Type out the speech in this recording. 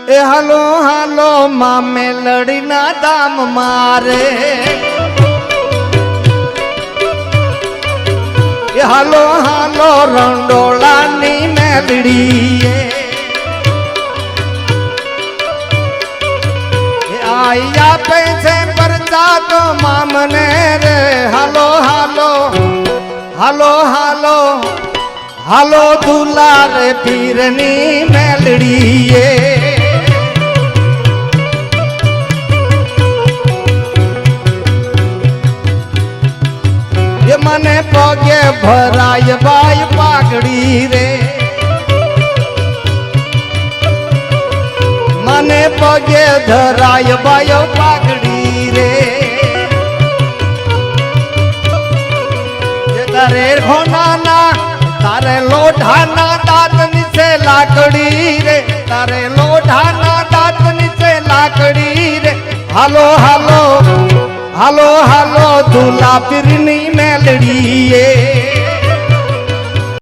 એ હાલો હાલો મામે લડીના દામ મારે એ હાલો હાલો રંડોળાની મેલડી એ આયા પૈસે પરચા તો મામને રે હાલો હાલો હાલો હાલો હાલો દુલારે પીરની મેલડી એ મને પગે ભરાય બાય પાઘડી રે મને પગે ધરાય બાય પાઘડી રે તારે ઘોનાના તારે લોઢાના દાંત નીચે લાકડી રે તારે લોઢાના દાંત નીચે લાકડી રે હાલો હાલો હાલો હાલો દુલા પીરની મેલડી